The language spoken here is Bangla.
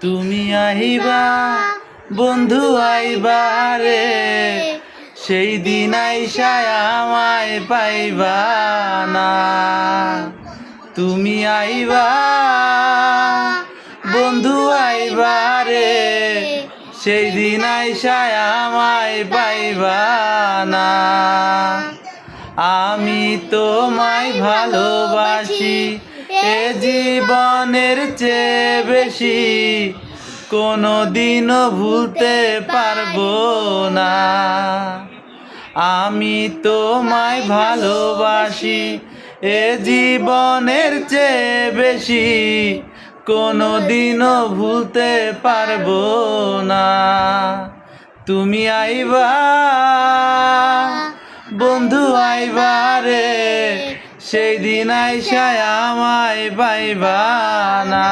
তুমি আইবা বন্ধু আইবা রে, সেই দিন আইসায় আমায় পাইবা না। তুমি আইবা বন্ধু আইবা রে, সেই দিন আইসায় আমায় পাইবা না। আমি তোমায় ভালোবাসি এ জীবনের চেয়ে বেশি, কোনো দিনও ভুলতে পারবো না। আমি তোমায় ভালোবাসি এ জীবনের চেয়ে বেশি, কোনো দিনও ভুলতে পারবো না। তুমি আইবা বন্ধু আইবা রে, সেই দিন আইসায় আমায় পাইবা না।